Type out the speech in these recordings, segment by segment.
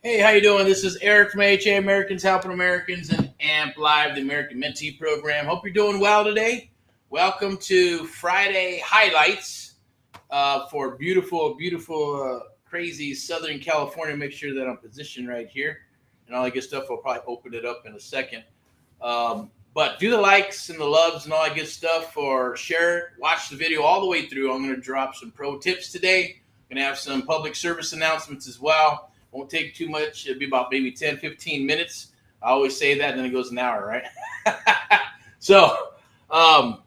Hey, how you doing? This is Eric from AHA, Americans Helping Americans, and AMP Live, the American Mentee Program. Hope you're doing well today. Welcome to Friday highlights for crazy Southern California. Make sure that I'm positioned right here, and all that good stuff. I'll probably open it up in a second. But do the likes and the loves and all that good stuff, or share it. Watch the video all the way through. I'm going to drop some pro tips today. I'm going to have some public service announcements as well. Won't take too much. It'll be about maybe 10, 15 minutes. I always say that, and then it goes an hour, right? So, I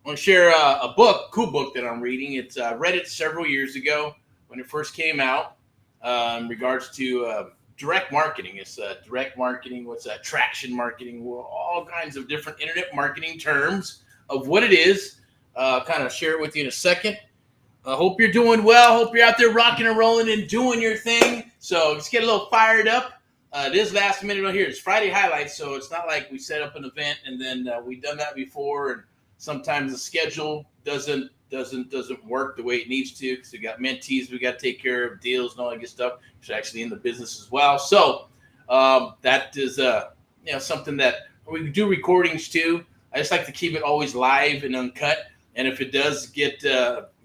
want to share a cool book that I'm reading. I read it several years ago when it first came out in regards to direct marketing. It's direct marketing. What's that? Traction marketing. Well, all kinds of different internet marketing terms of what it is. Kind of share it with you in a second. I hope you're doing well. Hope you're out there rocking and rolling and doing your thing. So just get a little fired up. It is last minute on here. It's Friday highlights, so it's not like we set up an event and then we've done that before. And sometimes the schedule doesn't work the way it needs to because we got mentees we got to take care of, deals and all that good stuff. Which actually in the business as well. So that is something that we do recordings too. I just like to keep it always live and uncut. And if it does get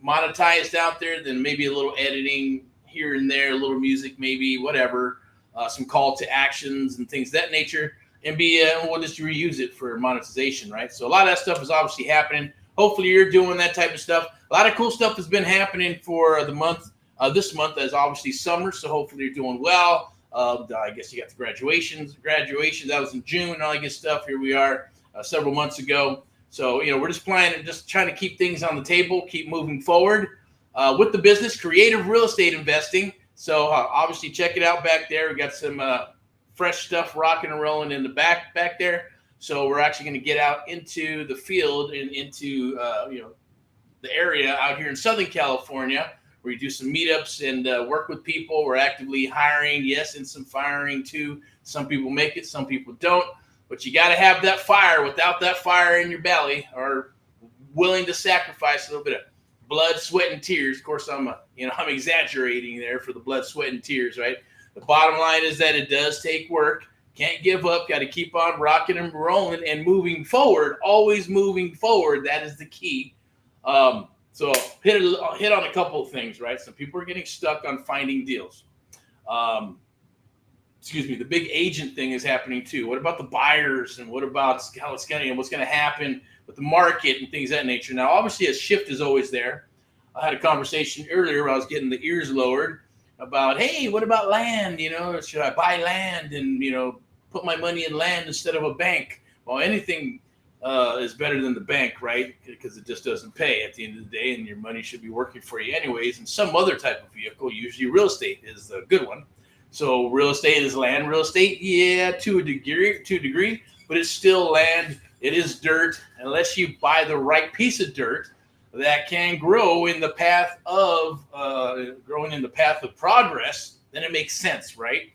monetized out there, then maybe a little editing here and there, a little music, maybe whatever, some call to actions and things of that nature, and we'll just reuse it for monetization, right? So a lot of that stuff is obviously happening. Hopefully you're doing that type of stuff. A lot of cool stuff has been happening for the month. This month is obviously summer, so hopefully you're doing well. I guess you got the graduations. That was in June and all that good stuff. Here we are several months ago. So, we're just trying to keep things on the table, keep moving forward with the business, creative real estate investing. So obviously check it out back there. We got some fresh stuff rocking and rolling in the back there. So we're actually going to get out into the field and into, the area out here in Southern California where we do some meetups and work with people. We're actively hiring, yes, and some firing too. Some people make it, some people don't. But you got to have that fire. Without that fire in your belly, or willing to sacrifice a little bit of blood, sweat, and tears. Of course, I'm exaggerating there for the blood, sweat, and tears, right? The bottom line is that it does take work. Can't give up. Got to keep on rocking and rolling and moving forward. Always moving forward. That is the key. So hit on a couple of things, right? Some people are getting stuck on finding deals. The big agent thing is happening too. What about the buyers, and what about what's going to happen with the market and things of that nature? Now, obviously, a shift is always there. I had a conversation earlier where I was getting the ears lowered about, hey, what about land? Should I buy land and put my money in land instead of a bank? Well, anything is better than the bank, right? Because it just doesn't pay at the end of the day, and your money should be working for you anyways. And some other type of vehicle, usually real estate, is the good one. So real estate is land. Real estate, yeah, to a degree, but it's still land. It is dirt. Unless you buy the right piece of dirt that can grow in the path of progress, then it makes sense, right?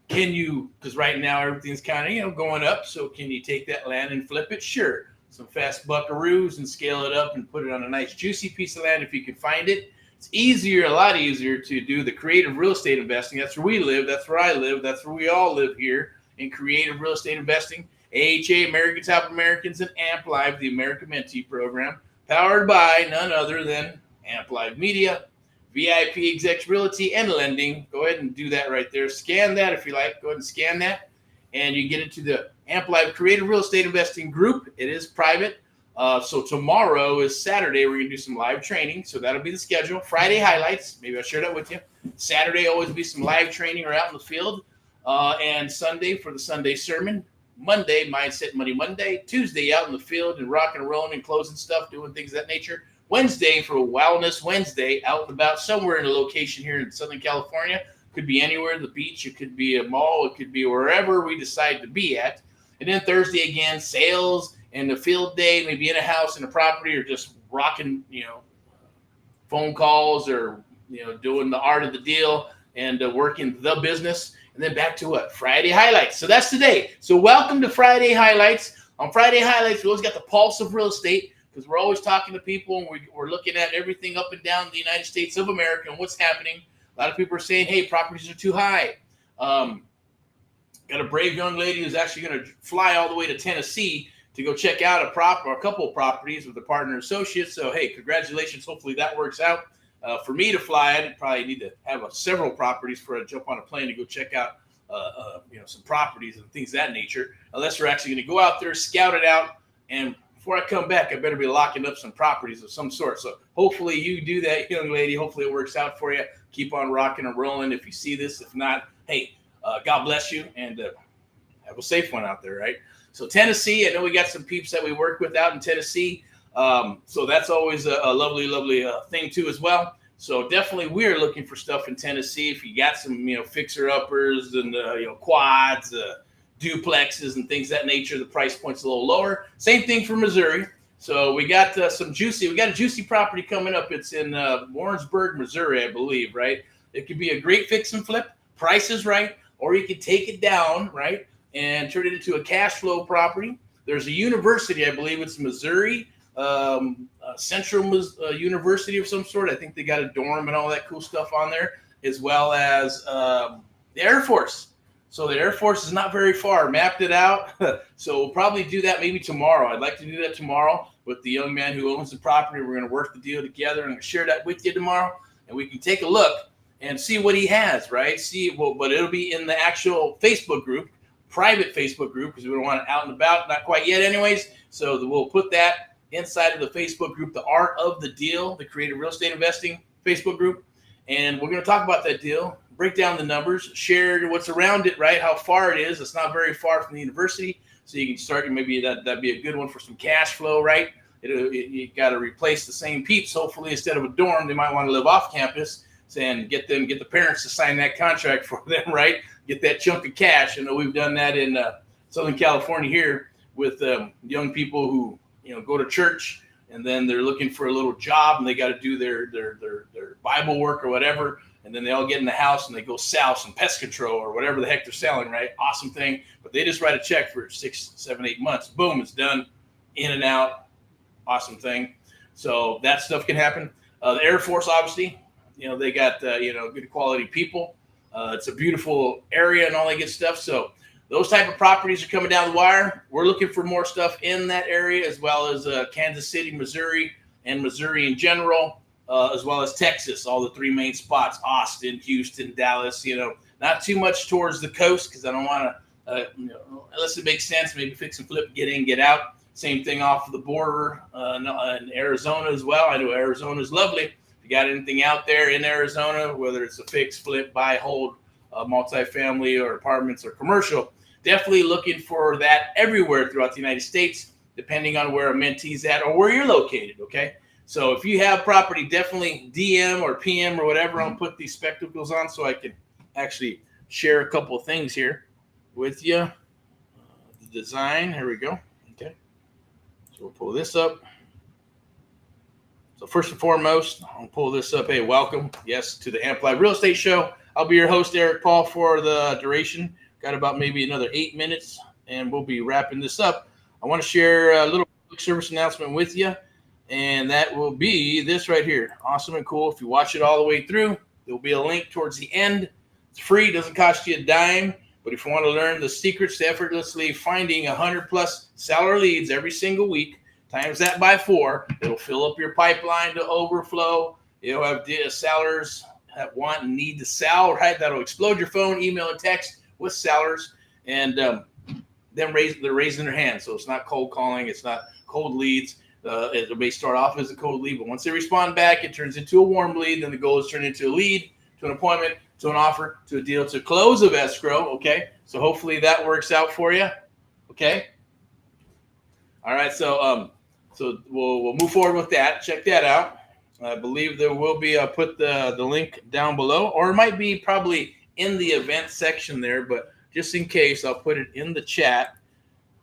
Because right now everything's kind of going up. So can you take that land and flip it? Sure. Some fast buckaroos and scale it up and put it on a nice juicy piece of land if you can find it. It's a lot easier to do the creative real estate investing. That's where we live. That's where I live. That's where we all live here in creative real estate investing. AHA, Americans Help Americans, and AMP Live, the American Mentee Program, powered by none other than AMP Live Media, VIP Execs Realty, and Lending. Go ahead and do that right there. Scan that if you like. Go ahead and scan that. And you get into the AMP Live Creative Real Estate Investing group. It is private. So tomorrow is Saturday. We're going to do some live training. So that'll be the schedule. Friday highlights. Maybe I'll share that with you. Saturday always be some live training or out in the field. And Sunday for the Sunday sermon. Monday, Mindset Money Monday. Tuesday, out in the field and rocking and rolling and closing stuff, doing things of that nature. Wednesday for Wellness Wednesday, out and about somewhere in a location here in Southern California. Could be anywhere, the beach. It could be a mall. It could be wherever we decide to be at. And then Thursday again, sales and the field day, maybe in a house, in a property, or just rocking, phone calls, or, doing the art of the deal and working the business. And then back to what? Friday highlights. So that's today. So welcome to Friday highlights. On Friday highlights, we always got the pulse of real estate, because we're always talking to people and we're looking at everything up and down the United States of America and what's happening. A lot of people are saying, hey, properties are too high. Got a brave young lady who's actually going to fly all the way to Tennessee to go check out a couple of properties with a partner associate. So, hey, congratulations. Hopefully that works out. For me to fly, I'd probably need to have several properties for a jump on a plane to go check out, some properties and things of that nature. Unless we're actually going to go out there, scout it out, and before I come back, I better be locking up some properties of some sort. So hopefully you do that, young lady. Hopefully it works out for you. Keep on rocking and rolling if you see this. If not, hey, God bless you, and have a safe one out there, right? So Tennessee, I know we got some peeps that we work with out in Tennessee. So that's always a lovely, lovely thing too as well. So definitely we're looking for stuff in Tennessee. If you got some, fixer-uppers and, quads, duplexes and things of that nature, the price point's a little lower. Same thing for Missouri. So we got we got a juicy property coming up. It's in Warrensburg, Missouri, I believe, right? It could be a great fix and flip. Price is right. Or you could take it down, right, and turn it into a cash flow property. There's a university, I believe it's Missouri, Central University of some sort. I think they got a dorm and all that cool stuff on there, as well as the Air Force. So the Air Force is not very far. Mapped it out. So we'll probably do that maybe tomorrow. I'd like to do that tomorrow with the young man who owns the property. We're going to work the deal together. I'm going to share that with you tomorrow, and we can take a look and see what he has, right? But it'll be in the actual Facebook group, private Facebook group, because we don't want it out and about, not quite yet anyways. So we'll put that inside of the Facebook group, the Art of the Deal, the Creative Real Estate Investing Facebook group. And we're going to talk about that deal, break down the numbers, share what's around it, right? How far it is. It's not very far from the university. So you can start, maybe that'd be a good one for some cash flow, right? You got to replace the same peeps. Hopefully, instead of a dorm, they might want to live off campus and get the parents to sign that contract for them, right? Get that chunk of cash. I know we've done that in Southern California here with young people who, go to church and then they're looking for a little job and they got to do their Bible work or whatever. And then they all get in the house and they go sell some pest control or whatever the heck they're selling, right? Awesome thing. But they just write a check for 6, 7, 8 months. Boom, it's done. In and out. Awesome thing. So that stuff can happen. The Air Force, obviously, they got, good quality people. It's a beautiful area and all that good stuff. So those type of properties are coming down the wire. We're looking for more stuff in that area, as well as Kansas City, Missouri, and Missouri in general, as well as Texas, all the 3 main spots, Austin, Houston, Dallas, not too much towards the coast because I don't want to, unless it makes sense, maybe fix and flip, get in, get out. Same thing off of the border in Arizona as well. I know Arizona is lovely. If you got anything out there in Arizona, whether it's a fix, flip, buy, hold, multifamily or apartments or commercial, definitely looking for that everywhere throughout the United States, depending on where a mentee's at or where you're located, okay? So if you have property, definitely DM or PM or whatever. I'll put these spectacles on so I can actually share a couple of things here with you. The design, here we go. Okay. So we'll pull this up. So first and foremost, I'll pull this up. Hey, welcome, yes, to the Amplified Real Estate Show. I'll be your host, Eric Paul, for the duration. Got about maybe another 8 minutes, and we'll be wrapping this up. I want to share a little public service announcement with you, and that will be this right here. Awesome and cool. If you watch it all the way through, there will be a link towards the end. It's free. Doesn't cost you a dime. But if you want to learn the secrets to effortlessly finding 100+ seller leads every single week, times that by 4, it'll fill up your pipeline to overflow. You'll have sellers that want and need to sell, right? That'll explode your phone, email, and text with sellers, and they're raising their hand. So it's not cold calling. It's not cold leads. It may start off as a cold lead, but once they respond back, it turns into a warm lead. Then the goal is to turn into a lead, to an appointment, to an offer, to a deal, to close of escrow. Okay. So hopefully that works out for you. Okay. All right. So we'll move forward with that. Check that out. I believe there will be, I'll put the link down below, or it might be probably in the event section there, but just in case, I'll put it in the chat.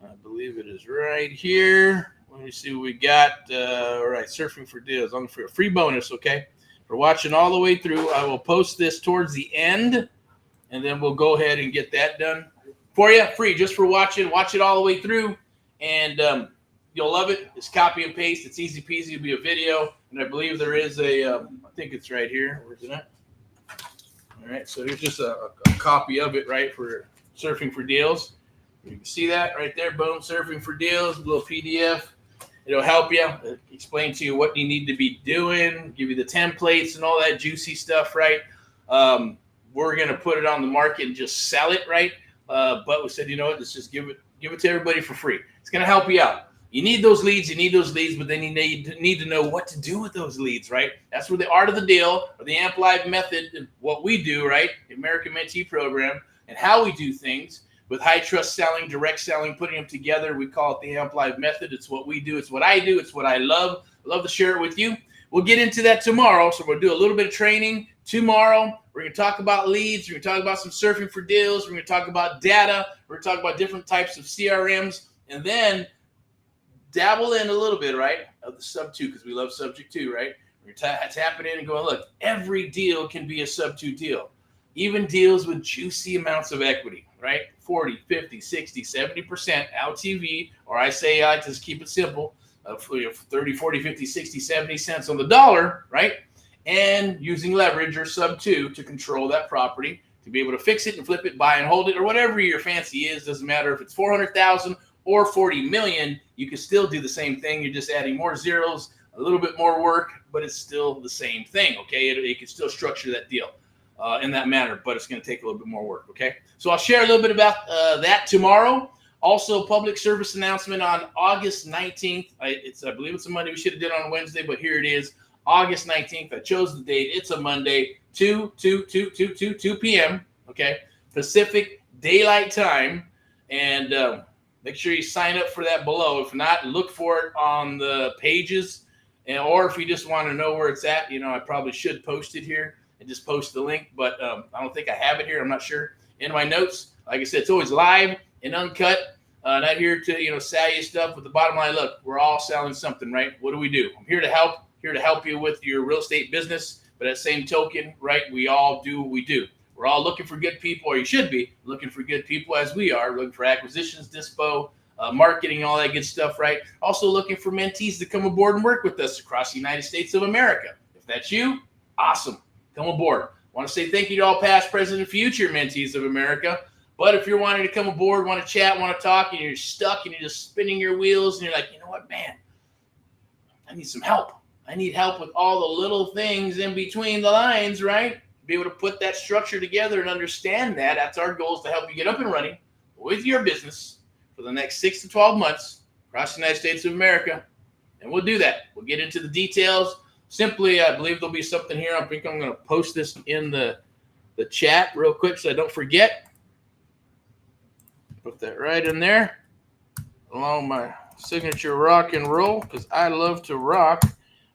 I believe it is right here. Let me see what we got. All right, surfing for deals, on for a free bonus, okay? For watching all the way through, I will post this towards the end, and then we'll go ahead and get that done for you, free, just for watching. Watch it all the way through, and you'll love it. It's copy and paste. It's easy peasy. It'll be a video, and I believe there is a, I think it's right here. Where's it at? All right, so here's just a copy of it, right, for Surfing for Deals. You can see that right there, boom, Surfing for Deals, a little PDF. It'll help you, explain to you what you need to be doing, give you the templates and all that juicy stuff, right? We're going to put it on the market and just sell it, right? But we said, you know what, let's just give it to everybody for free. It's going to help you out. You need those leads, but then you need to know what to do with those leads, right? That's where the art of the deal, or the AMP Live method, what we do, right? The American Mentee Program, and how we do things with high trust selling, direct selling, putting them together. We call it the AMP Live method. It's what we do. It's what I do. It's what I love. I love to share it with you. We'll get into that tomorrow. So we'll do a little bit of training tomorrow. We're going to talk about leads. We're going to talk about some Surfing for Deals. We're going to talk about data. We're going to talk about different types of CRMs, and then dabble in a little bit, right, of the sub 2, because we love subject 2, right? We're tapping in and going, look, every deal can be a sub 2 deal. Even deals with juicy amounts of equity, right? 40, 50, 60, 70% LTV, or I say I just keep it simple, 30, 40, 50, 60, 70 cents on the dollar, right? And using leverage or sub 2 to control that property, to be able to fix it and flip it, buy and hold it, or whatever your fancy is. Doesn't matter if it's 400,000 or 40 million, you can still do the same thing. You're just adding more zeros, a little bit more work, but it's still the same thing, okay? It can still structure that deal in that manner, but it's going to take a little bit more work, okay? So I'll share a little bit about that tomorrow. Also, public service announcement on August 19th. I believe it's a Monday. We should have did it on Wednesday, but here it is, August 19th. I chose the date. It's a Monday, 2 p.m., okay? Pacific Daylight Time, and make sure you sign up for that below. If not, look for it on the pages. Or if you just want to know where it's at, I probably should post it here and just post the link. But I don't think I have it here. I'm not sure. In my notes, like I said, it's always live and uncut. Not here to, sell you stuff. But the bottom line, look, we're all selling something, right? What do we do? I'm here to help you with your real estate business. But at the same token, right, we all do what we do. We're all looking for good people, or you should be looking for good people, as we are, looking for acquisitions, dispo, marketing, all that good stuff, right? Also looking for mentees to come aboard and work with us across the United States of America. If that's you, awesome. Come aboard. I want to say thank you to all past, present, and future mentees of America. But if you're wanting to come aboard, want to chat, want to talk, and you're stuck and you're just spinning your wheels, and you're like, you know what, man, I need some help. I need help with all the little things in between the lines, right? Be able to put that structure together and understand that. That's our goal, is to help you get up and running with your business for the next 6 to 12 months across the United States of America. And we'll do that. We'll get into the details. Simply, I believe there'll be something here. I think I'm going to post this in the chat real quick so I don't forget. Put that right in there along my signature rock and roll, because I love to rock.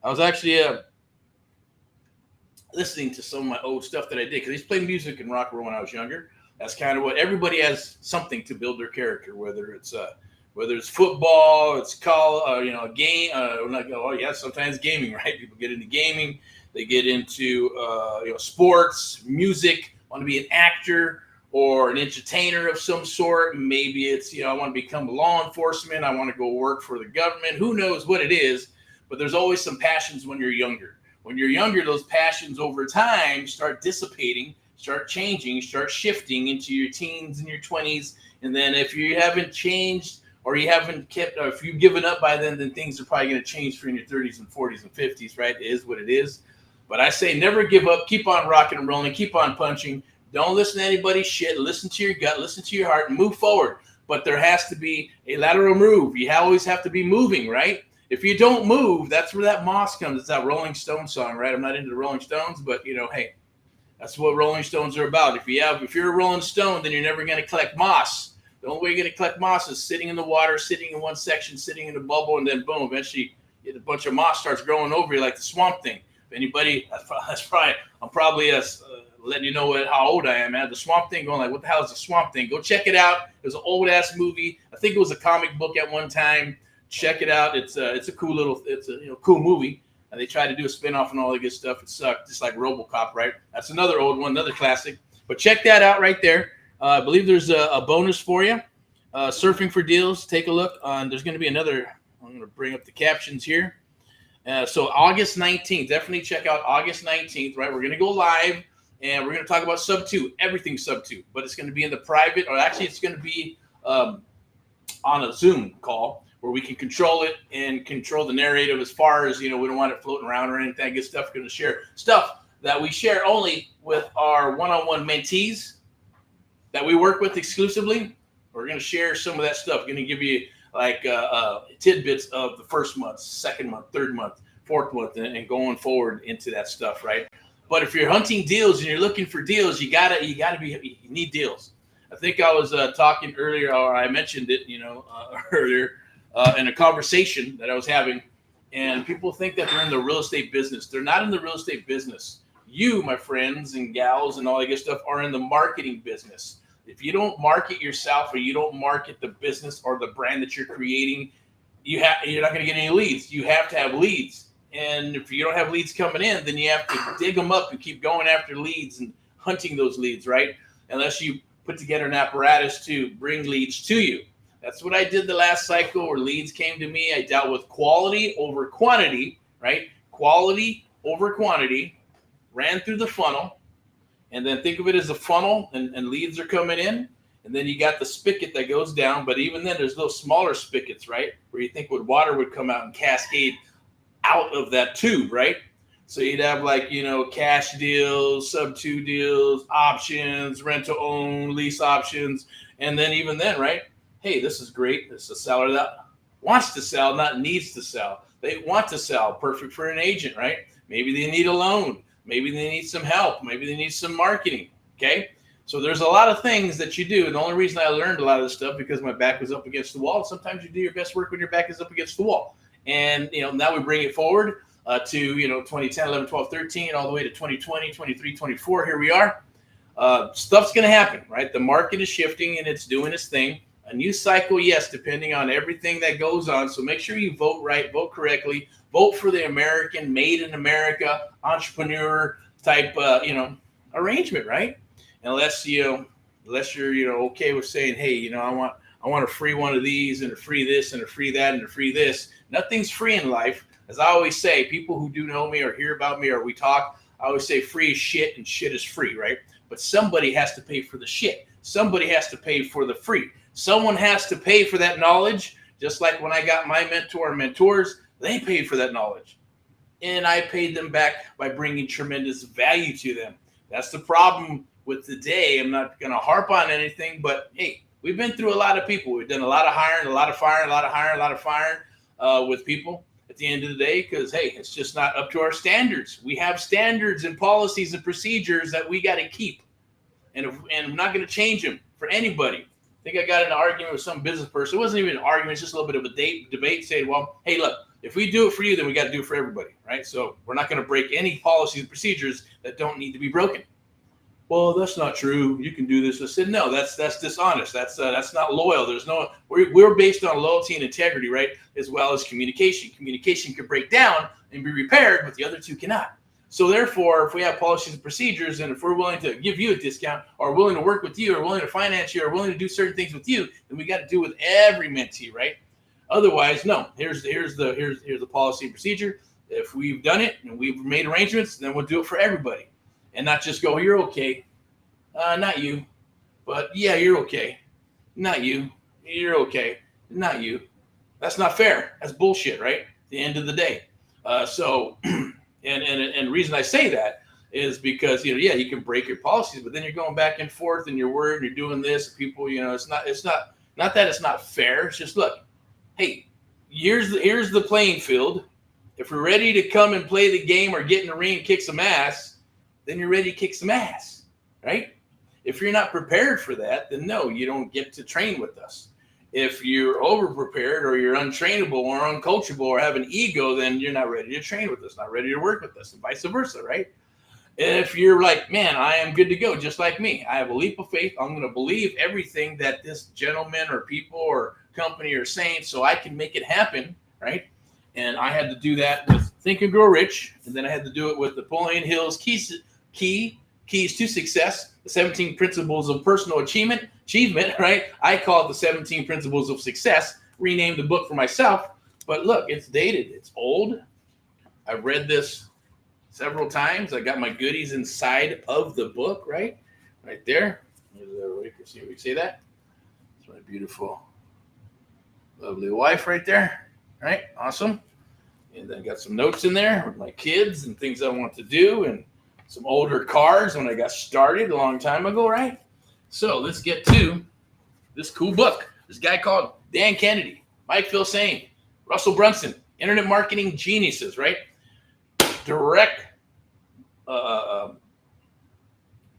I was actually listening to some of my old stuff that I did, because I used to play music and rock and roll when I was younger. That's kind of what everybody has, something to build their character, whether it's football, it's game. Sometimes gaming, right? People get into gaming, they get into sports, music, want to be an actor or an entertainer of some sort. Maybe it's I want to become law enforcement. I want to go work for the government. Who knows what it is? But there's always some passions when you're younger. When you're younger, those passions over time start dissipating, start changing, start shifting into your teens and your 20s. And then if you haven't changed, or you haven't kept, or if you've given up by then things are probably going to change for in your 30s and 40s and 50s, right? It is what it is. But I say never give up. Keep on rocking and rolling. Keep on punching. Don't listen to anybody's shit. Listen to your gut. Listen to your heart and move forward. But there has to be a lateral move. You always have to be moving, right? If you don't move, that's where that moss comes. It's that Rolling Stones song, right? I'm not into the Rolling Stones, but hey, that's what Rolling Stones are about. If you're a Rolling Stone, then you're never going to collect moss. The only way you're going to collect moss is sitting in the water, sitting in one section, sitting in a bubble, and then boom, eventually a bunch of moss starts growing over you like the Swamp Thing. If anybody, I'm probably letting you know how old I am, man. The Swamp Thing, going like, what the hell is the Swamp Thing? Go check it out. It was an old ass movie. I think it was a comic book at one time. Check it out. It's a cool cool movie. And they tried to do a spinoff and all that good stuff. It sucked, just like RoboCop, right? That's another old one, another classic. But check that out right there. I believe there's a bonus for you. Surfing for Deals. Take a look. There's going to be another. I'm going to bring up the captions here. So August 19th. Definitely check out August 19th, right? We're going to go live. and we're going to talk about sub 2, everything sub 2, but it's going to be in the private, or actually it's going to be on a Zoom call where we can control it and control the narrative as far as, we don't want it floating around or anything. Good stuff. We're going to share stuff that we share only with our one-on-one mentees that we work with exclusively. We're going to share some of that stuff. We're going to give you like tidbits of the first month, second month, third month, fourth month, and going forward into that stuff, right? But if you're hunting deals and you're looking for deals, you need deals. I think I was talking earlier, or I mentioned it, earlier in a conversation that I was having, and people think that they're in the real estate business. They're not in the real estate business. You, my friends and gals and all that good stuff, are in the marketing business. If you don't market yourself, or you don't market the business or the brand that you're creating, you're not going to get any leads. You have to have leads. And if you don't have leads coming in, then you have to dig them up and keep going after leads and hunting those leads, right? Unless you put together an apparatus to bring leads to you. That's what I did the last cycle where leads came to me. I dealt with quality over quantity, right? Quality over quantity, ran through the funnel. And then think of it as a funnel, and leads are coming in. And then you got the spigot that goes down. But even then, there's those smaller spigots, right? Where you think water would come out and cascade out of that tube, right? So you'd have like, cash deals, sub 2 deals, options, rent to own, lease options. And then even then, right? Hey, this is great. This is a seller that wants to sell, not needs to sell. They want to sell. Perfect for an agent, right? Maybe they need a loan. Maybe they need some help. Maybe they need some marketing. Okay. So there's a lot of things that you do. And the only reason I learned a lot of this stuff because my back was up against the wall. Sometimes you do your best work when your back is up against the wall. And, now we bring it forward to, 2010, 11, 12, 13, all the way to 2020, 23, 24. Here we are. Stuff's going to happen, right? The market is shifting and it's doing its thing. A new cycle, yes, depending on everything that goes on. So make sure you vote right, vote correctly, vote for the American, made in America, entrepreneur type, arrangement, right? Unless you're, okay with saying, hey, I want a free one of these and a free this and a free that and a free this. Nothing's free in life. As I always say, people who do know me or hear about me or we talk, I always say free is shit and shit is free, right? But somebody has to pay for the shit. Somebody has to pay for the free. Someone has to pay for that knowledge. Just like when I got my mentors, they paid for that knowledge. And I paid them back by bringing tremendous value to them. That's the problem with today. I'm not going to harp on anything, but hey, we've been through a lot of people. We've done a lot of hiring, a lot of firing, a lot of hiring, a lot of firing with people at the end of the day because, hey, it's just not up to our standards. We have standards and policies and procedures that we got to keep. And I'm not going to change them for anybody. I think I got in an argument with some business person. It wasn't even an argument. It's just a little bit of a debate saying, well, hey, look, if we do it for you, then we got to do it for everybody, right? So we're not going to break any policies and procedures that don't need to be broken. Well, that's not true. You can do this. I said, no, that's dishonest. That's not loyal. We're based on loyalty and integrity, right? As well as communication. Communication can break down and be repaired, but the other two cannot. So therefore, if we have policies and procedures, and if we're willing to give you a discount, or willing to work with you, or willing to finance you, or willing to do certain things with you, then we got to do with every mentee, right? Otherwise, no. Here's the policy and procedure. If we've done it and we've made arrangements, then we'll do it for everybody, and not just go, you're okay, not you, but yeah, you're okay, not you, you're okay, not you. That's not fair. That's bullshit, right? At the end of the day, And the reason I say that is because, you can break your policies, but then you're going back and forth and you're worried and you're doing this. People, it's not that it's not fair. It's just, look, hey, here's the playing field. If we're ready to come and play the game or get in the ring and kick some ass, then you're ready to kick some ass, right? If you're not prepared for that, then no, you don't get to train with us. If you're over-prepared or you're untrainable or uncoachable or have an ego, then you're not ready to train with us, not ready to work with us, and vice versa, right? If you're like, man, I am good to go, just like me. I have a leap of faith. I'm going to believe everything that this gentleman or people or company are saying so I can make it happen, right? And I had to do that with Think and Grow Rich, and then I had to do it with Napoleon Hill's Keys to Success, the 17 Principles of Personal Achievement, right? I call it the 17 Principles of Success, renamed the book for myself. But look, it's dated. It's old. I've read this several times. I got my goodies inside of the book, right there. You can see, we see that. It's my beautiful, lovely wife right there. Right, awesome. And then I got some notes in there with my kids and things I want to do, and some older cars when I got started a long time ago, right? So let's get to this cool book. This guy called Dan Kennedy, Mike Filsaime, Russell Brunson, internet marketing geniuses, right? Direct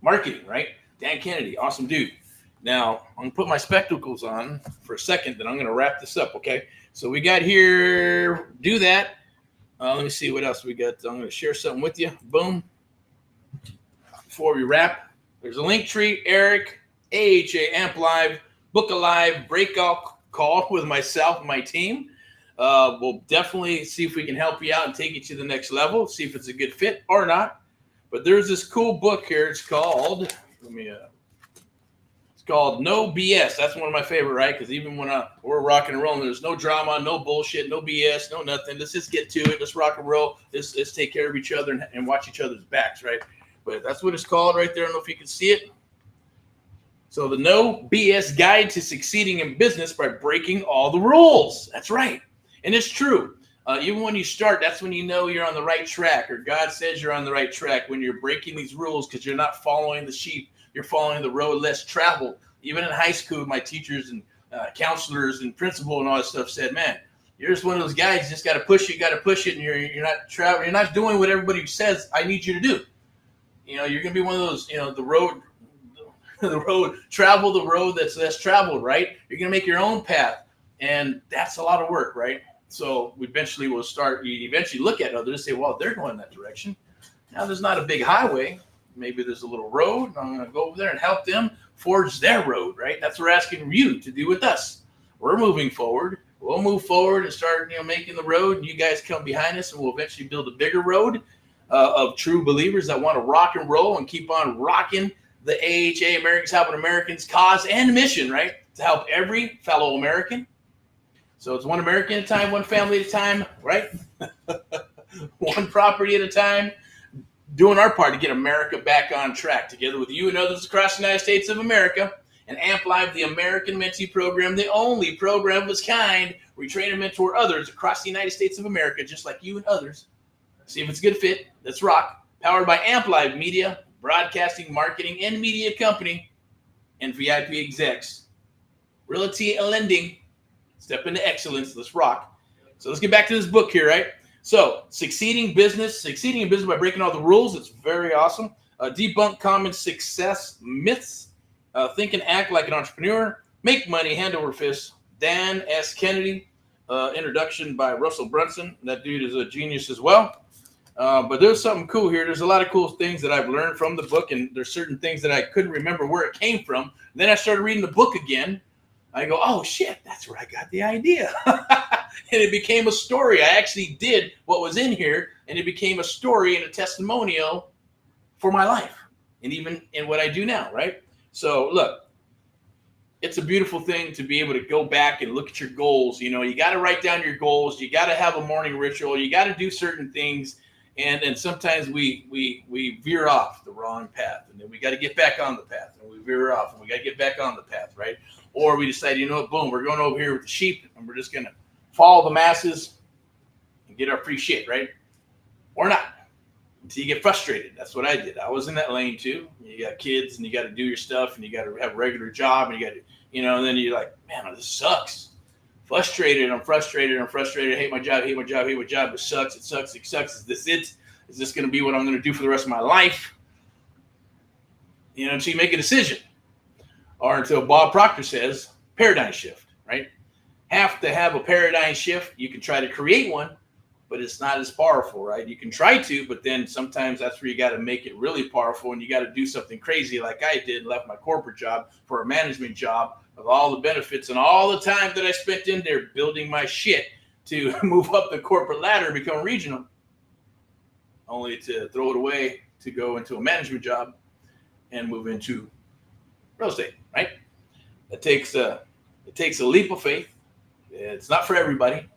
marketing, right? Dan Kennedy, awesome dude. Now, I'm going to put my spectacles on for a second, then I'm going to wrap this up, okay? So we got here, do that. Let me see what else we got. I'm going to share something with you. Boom. Before we wrap, there's a link tree, Erick, AHA, Amp Live, Book Alive, breakout call with myself and my team. We'll definitely see if we can help you out and take you to the next level, see if it's a good fit or not. But there's this cool book here. It's called, it's called No BS. That's one of my favorite, right? Because even when we're rocking and rolling, there's no drama, no bullshit, no BS, no nothing. Let's just get to it. Let's rock and roll. Let's take care of each other and watch each other's backs, right? But that's what it's called right there. I don't know if you can see it. So the No BS Guide to Succeeding in Business by Breaking All the Rules. That's right. And it's true. Even when you start, that's when you know you're on the right track, or God says you're on the right track, when you're breaking these rules because you're not following the sheep. You're following the road less traveled. Even in high school, my teachers and counselors and principal and all that stuff said, man, you're just one of those guys. You just got to push it, and you're not traveling. You're not doing what everybody says I need you to do. You know, you're going to be one of those, travel the road that's less traveled, right? You're going to make your own path, and that's a lot of work, right? So we eventually will start, you eventually look at others and say, well, they're going that direction. Now there's not a big highway. Maybe there's a little road, and I'm going to go over there and help them forge their road, right? That's what we're asking you to do with us. We're moving forward. We'll move forward and start, making the road, and you guys come behind us, and we'll eventually build a bigger road of true believers that want to rock and roll and keep on rocking the AHA, Americans Helping Americans cause and mission, right? To help every fellow American. So it's one American at a time, one family at a time, right? One property at a time. Doing our part to get America back on track, together with you and others across the United States of America, and Amp Live, the American Mentee Program, the only program of its kind where we train and mentor others across the United States of America, just like you and others. See if it's a good fit. Let's rock. Powered by Amp Live Media, broadcasting, marketing, and media company, and VIP execs. Realty and lending. Step into excellence. Let's rock. So let's get back to this book here, right? So, succeeding in business by breaking all the rules. It's very awesome. Debunk common success myths. Think and act like an entrepreneur. Make money hand over fist. Dan S. Kennedy. Introduction by Russell Brunson. That dude is a genius as well. But there's something cool here. There's a lot of cool things that I've learned from the book, and there's certain things that I couldn't remember where it came from. Then I started reading the book again. I go, oh, shit, that's where I got the idea. And it became a story. I actually did what was in here, and it became a story and a testimonial for my life, and even in what I do now, right? So, look, it's a beautiful thing to be able to go back and look at your goals. You got to write down your goals. You got to have a morning ritual. You got to do certain things, and sometimes we veer off the wrong path, and then we got to get back on the path, and we veer off, and we got to get back on the path, right? Or we decide, boom, we're going over here with the sheep, and we're just going to follow the masses and get our free shit, right? Or not, until you get frustrated. That's what I did. I was in that lane too. You got kids, and you got to do your stuff, and you got to have a regular job, and you got to, and then you're like, man, this sucks. I'm frustrated. I hate my job. It sucks. Is this it? Is this going to be what I'm going to do for the rest of my life? Until you make a decision. Or until Bob Proctor says, paradigm shift, right? Have to have a paradigm shift. You can try to create one, but it's not as powerful, right? You can try to, but then sometimes that's where you got to make it really powerful, and you got to do something crazy like I did, left my corporate job for a management job of all the benefits and all the time that I spent in there building my shit to move up the corporate ladder and become regional, only to throw it away to go into a management job and move into real estate, right? It takes a leap of faith. It's not for everybody.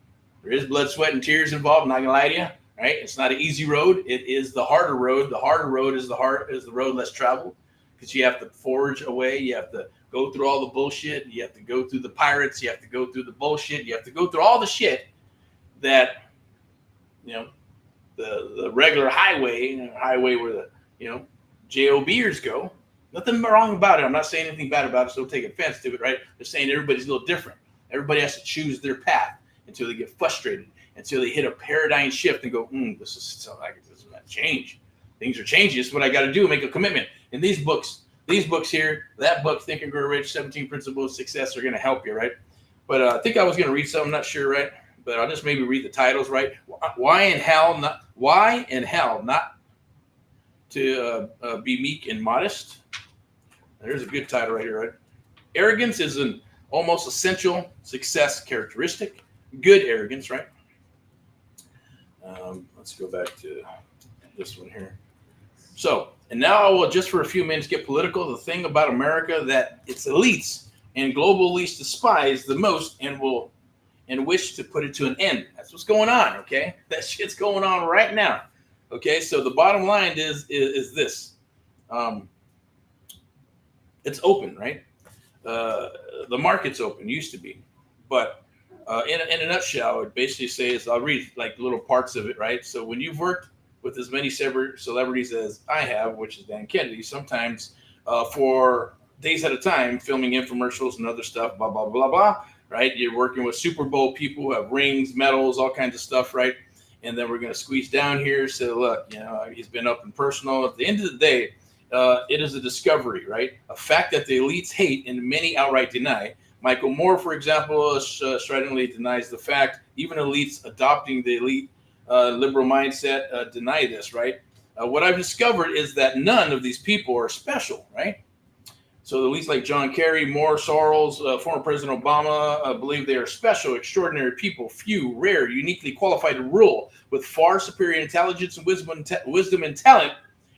There is blood, sweat, and tears involved. I'm not gonna lie to you. right? It's not an easy road. It is the harder road. The harder road is the road less traveled, because you have to forge away. You have to go through all the bullshit. You have to go through the pirates. You have to go through the bullshit. You have to go through all the shit that, the regular highway where the, JOBers go. Nothing wrong about it. I'm not saying anything bad about it, so don't take offense to it, right? They're saying everybody's a little different. Everybody has to choose their path until they get frustrated, until they hit a paradigm shift and go, this is not change. Things are changing. This is what I got to do, make a commitment. And these books here, that book, Think and Grow Rich, 17 Principles of Success, are going to help you, right? But I think I was going to read something, I'm not sure, right? But I'll just maybe read the titles, right? Why in hell not to be meek and modest? There's a good title right here, right? Arrogance is an almost essential success characteristic. Good arrogance, right? Let's go back to this one here. So, and now I will, just for a few minutes, get political. The thing about America that its elites and global elites despise the most and wish to put it to an end. That's what's going on, okay? That shit's going on right now. Okay, so the bottom line is this. It's open, right? The market's open, used to be. But in a nutshell, it basically says, I'll read like little parts of it, right? So when you've worked with as many celebrities as I have, which is Dan Kennedy, sometimes for days at a time, filming infomercials and other stuff, blah, blah, blah, blah, right? You're working with Super Bowl people who have rings, medals, all kinds of stuff, right? And then we're going to squeeze down here. So look, he's been up and personal. At the end of the day, it is a discovery, right? A fact that the elites hate and many outright deny. Michael Moore, for example, stridently denies the fact. Even elites adopting the elite liberal mindset deny this, right? What I've discovered is that none of these people are special, right? So the elites like John Kerry, Moore, Soros, former President Obama believe they are special, extraordinary people, few, rare, uniquely qualified to rule with far superior intelligence and wisdom and talent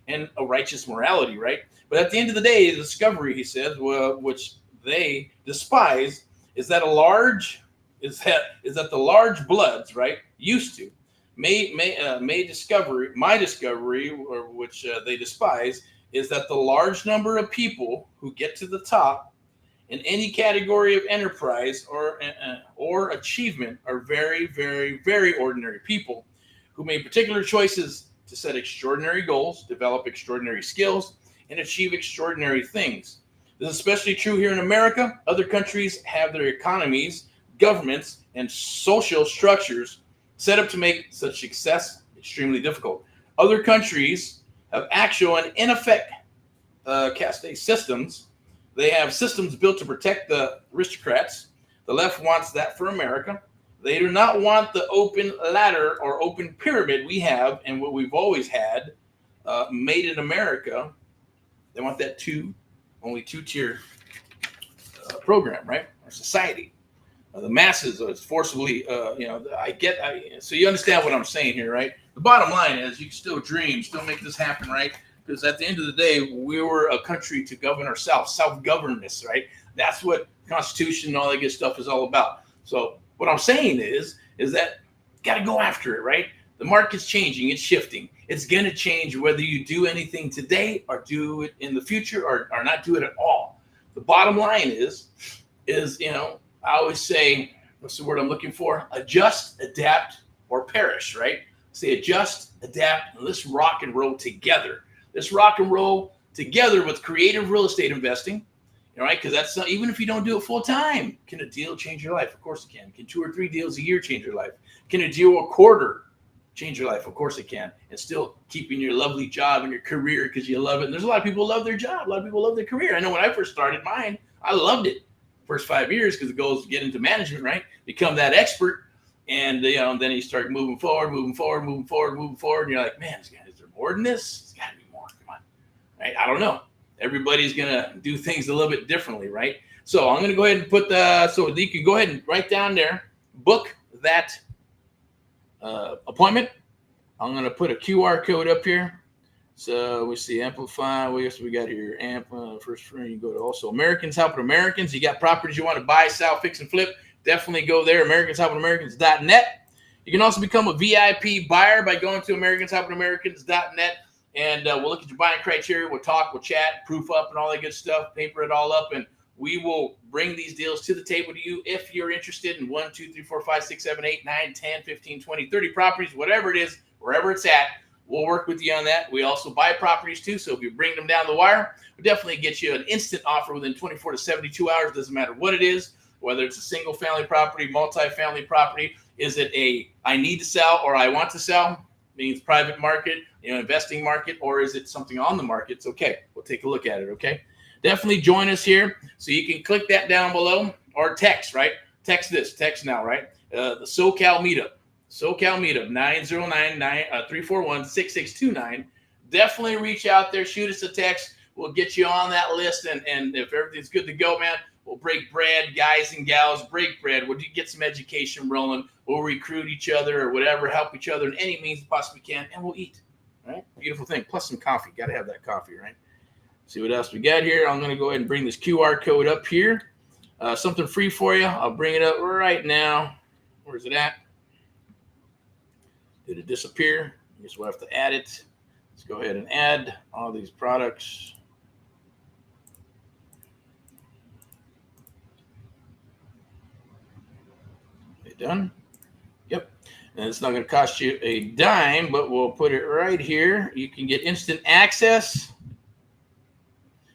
and a righteous morality, right? But at the end of the day, the discovery, he says, which they despise, is that the large bloods, right, used to my discovery, or which they despise, is that the large number of people who get to the top in any category of enterprise or achievement are very, very, very ordinary people who made particular choices to set extraordinary goals, develop extraordinary skills, and achieve extraordinary things. This is especially true here in America. Other countries have their economies, governments, and social structures set up to make such success extremely difficult. Other countries have actual and in effect caste systems. They have systems built to protect the aristocrats. The left wants that for America. They do not want the open ladder or open pyramid we have and what we've always had made in America. They want that only two-tier program, right? Our society. The masses are forcibly, so you understand what I'm saying here, right? The bottom line is you can still dream, still make this happen, right? Because at the end of the day, we were a country to govern ourselves, self-governance, right? That's what the Constitution and all that good stuff is all about. So what I'm saying is that you got to go after it, right? The market's changing, it's shifting. It's going to change whether you do anything today or do it in the future or not do it at all. The bottom line is, I always say, what's the word I'm looking for? Adjust, adapt, or perish, right? Say adjust, adapt, and let's rock and roll together. Let's rock and roll together with creative real estate investing, all right? Because that's not, even if you don't do it full time, can a deal change your life? Of course it can. Can 2 or 3 deals a year change your life? Can a deal a quarter change your life? Of course it can. And still keeping your lovely job and your career because you love it. And there's a lot of people who love their job. A lot of people love their career. I know when I first started mine, I loved it. First 5 years, because the goal is to get into management, right? Become that expert. And then you start moving forward, and you're like, man, is there more than this? It's got to be more. Come on, right? I don't know. Everybody's gonna do things a little bit differently, right? So I'm gonna go ahead and put so you can go ahead and write down there, book that appointment. I'm gonna put a QR code up here. So we see Amplify. What else we got here? First free. You go to also Americans Helping Americans. You got properties you want to buy, sell, fix, and flip. Definitely go there. AmericansHelpingAmericans.net. You can also become a VIP buyer by going to AmericансHelpingAmericans.net, and we'll look at your buying criteria. We'll talk, we'll chat, proof up, and all that good stuff, paper it all up, and we will bring these deals to the table to you if you're interested in 1, 2, 3, 4, 5, 6, 7, 8, 9, 10, 15, 20, 30 properties, whatever it is, wherever it's at. We'll work with you on that. We also buy properties too, so if you bring them down the wire, we'll definitely get you an instant offer within 24 to 72 hours. Doesn't matter what it is, whether it's a single-family property, multi-family property. Is it a I need to sell or I want to sell? Means private market, investing market, or is it something on the market? It's okay. We'll take a look at it, okay? Definitely join us here. So you can click that down below or text, right? Text now, right? The SoCal Meetup. 909-341-6629. Definitely reach out there, shoot us a text. We'll get you on that list, and if everything's good to go, man, we'll break bread, guys and gals, break bread. We'll get some education rolling. We'll recruit each other or whatever, help each other in any means we possibly can, and we'll eat, right? Beautiful thing. Plus some coffee. Got to have that coffee, right? See what else we got here. I'm going to go ahead and bring this QR code up here. Something free for you. I'll bring it up right now. Where's it at? Did it disappear? I guess we'll have to add it. Let's go ahead and add all these products. Okay, done. Yep. And it's not going to cost you a dime, but we'll put it right here. You can get instant access.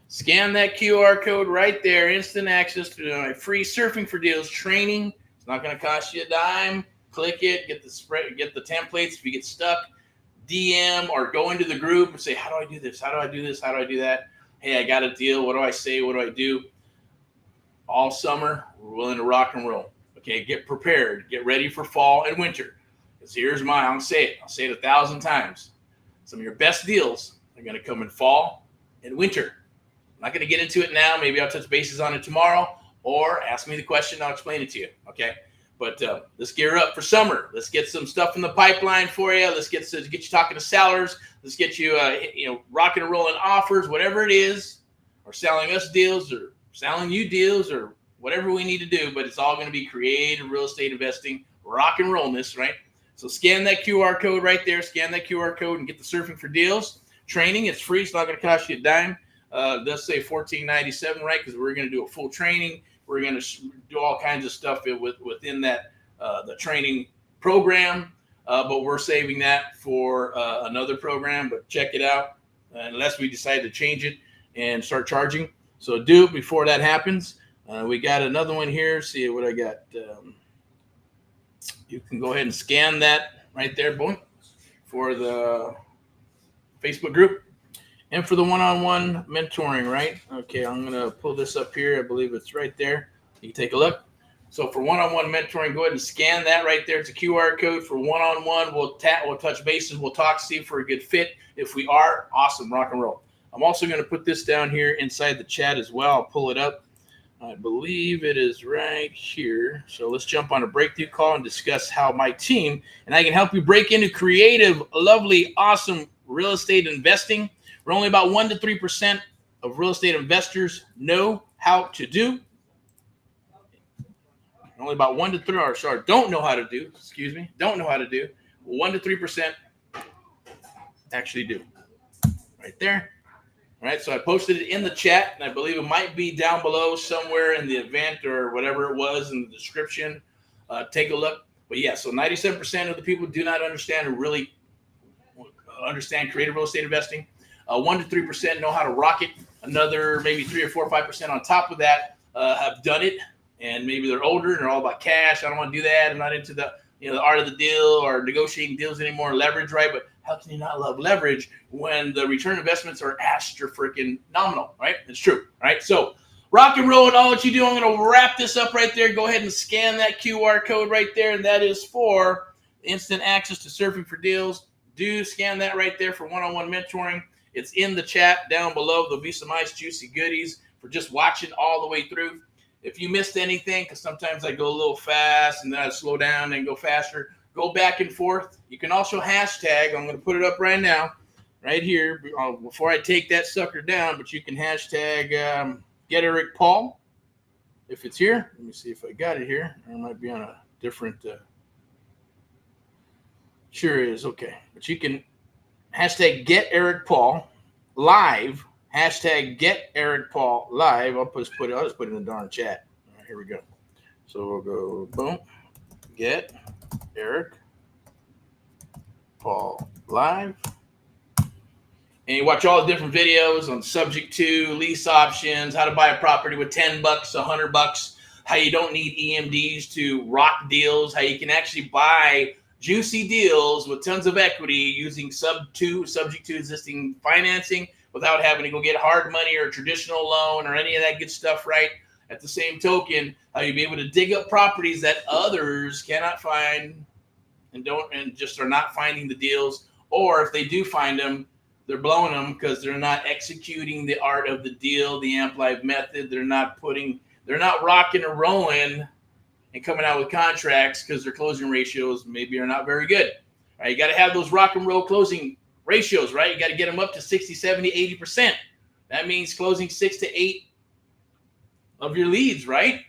Scan that QR code right there. Instant access to my free Surfing for Deals training. It's not going to cost you a dime. Click it, get the spread, get the templates. If you get stuck, DM or go into the group and say, how do I do this? How do I do this? How do I do that? Hey, I got a deal. What do I say? What do I do? All summer, we're willing to rock and roll. Okay, get prepared. Get ready for fall and winter. Because here's mine. I'll say it 1,000 times. Some of your best deals are going to come in fall and winter. I'm not going to get into it now. Maybe I'll touch bases on it tomorrow, or ask me the question. I'll explain it to you. Okay. But let's gear up for summer. Let's get some stuff in the pipeline for you. Let's get you talking to sellers. Let's get you, rocking and rolling offers, whatever it is, or selling us deals, or selling you deals, or whatever we need to do. But it's all going to be creative real estate investing, rock and rollness, right? So scan that QR code right there. Scan that QR code and get the Surfing for Deals training. It's free. It's not going to cost you a dime. It does say $14.97, right? Because we're going to do a full training. We're going to do all kinds of stuff within that the training program, but we're saving that for another program. But check it out, unless we decide to change it and start charging. So do it before that happens. We got another one here. See what I got. You can go ahead and scan that right there, boy, for the Facebook group. And for the one-on-one mentoring, right? Okay, I'm going to pull this up here. I believe it's right there. You can take a look. So for one-on-one mentoring, go ahead and scan that right there. It's a QR code for one-on-one. We'll touch bases. We'll talk, see if we're a good fit. If we are, awesome, rock and roll. I'm also going to put this down here inside the chat as well. I'll pull it up. I believe it is right here. So let's jump on a breakthrough call and discuss how my team and I can help you break into creative, lovely, awesome real estate investing. We're only about 1 to 3% of real estate investors know how to do. Only about 1 to 3, or sorry, don't know how to do. Excuse me, don't know how to do. 1 to 3% actually do. Right there. All right, so I posted it in the chat, and I believe it might be down below somewhere in the event or whatever it was in the description. Take a look. But yeah, so 97% of the people do not understand or really understand creative real estate investing. 1 to 3% know how to rock it. Another maybe 3 or 4 or 5% on top of that have done it, and maybe they're older and they're all about cash. I don't want to do that. I'm not into the the art of the deal or negotiating deals anymore. Leverage, right? But how can you not love leverage when the return investments are freaking nominal, right? It's true, right? So rock and roll and all that you do. I'm going to wrap this up right there. Go ahead and scan that QR code right there, and that is for instant access to Surfing for Deals. Do scan that right there for one-on-one mentoring. It's in the chat down below. There'll be some nice juicy goodies for just watching all the way through. If you missed anything, because sometimes I go a little fast and then I slow down and go faster, go back and forth. You can also hashtag. I'm going to put it up right now, right here, before I take that sucker down. But you can hashtag get Erick Paul if it's here. Let me see if I got it here. It might be on a different. Sure is. Okay. But you can hashtag get Erick Paul live. Hashtag get Erick Paul live. I'll just put it in the darn chat. All right, here we go. So we'll go boom. Get Erick Paul live. And you watch all the different videos on subject to, lease options, how to buy a property with $10, $100, how you don't need EMDs to rock deals, how you can actually buy juicy deals with tons of equity using subject to existing financing without having to go get hard money or a traditional loan or any of that good stuff, right? At the same token, how you'll be able to dig up properties that others cannot find and just are not finding the deals, or if they do find them, they're blowing them because they're not executing the art of the deal, the Amp Live method. They're not rocking or rolling and coming out with contracts because their closing ratios maybe are not very good. All right, you got to have those rock and roll closing ratios, right? You got to get them up to 60, 70, 80%. That means closing 6 to 8 of your leads, right?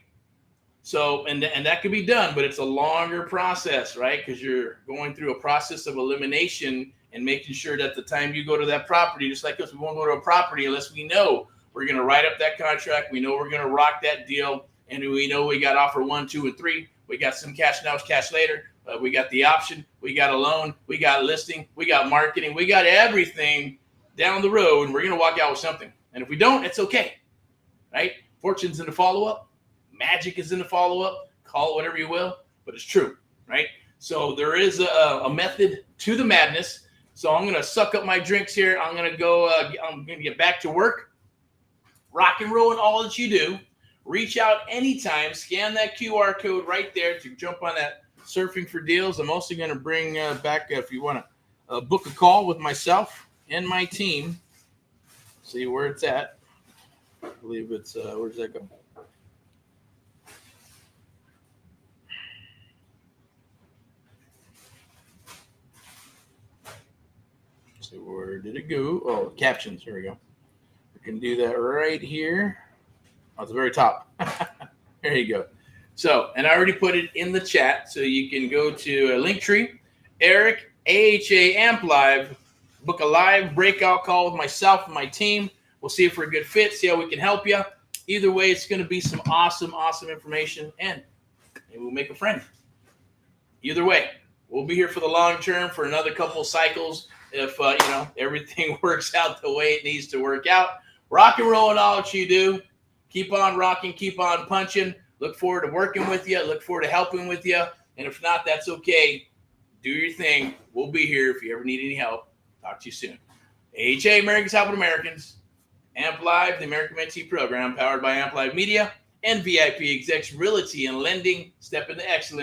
So, and that can be done, but it's a longer process, right? Because you're going through a process of elimination and making sure that the time you go to that property, just like us, we won't go to a property unless we know we're going to write up that contract. We know we're going to rock that deal. And we know we got offer 1, 2, and 3. We got some cash now, cash later. We got the option. We got a loan. We got listing. We got marketing. We got everything down the road. And we're going to walk out with something. And if we don't, it's okay, right? Fortune's in the follow-up. Magic is in the follow-up. Call it whatever you will, but it's true, right? So there is a method to the madness. So I'm going to suck up my drinks here. I'm going to go. I'm going to get back to work. Rock and roll in all that you do. Reach out anytime. Scan that QR code right there to jump on that Surfing for Deals. I'm also going to bring back, if you want to book a call with myself and my team. See where it's at. I believe it's, where does that go? So where did it go? Oh, captions. Here we go. We can do that right here. At the very top. There you go. So, and I already put it in the chat, so you can go to a Linktree, Erick AHA Amp Live, book a live breakout call with myself and my team. We'll see if we're a good fit, see how we can help you. Either way, it's going to be some awesome information, and maybe we'll make a friend. Either way, we'll be here for the long term for another couple of cycles if everything works out the way it needs to work out. Rock and roll in all that you do. Keep on rocking, keep on punching. Look forward to working with you. Look forward to helping with you. And if not, that's okay. Do your thing. We'll be here if you ever need any help. Talk to you soon. AHA, America's Helping Americans. Amp Live, the American Mentee Program, powered by Amp Live Media and VIP Execs Realty and Lending. Step into excellence.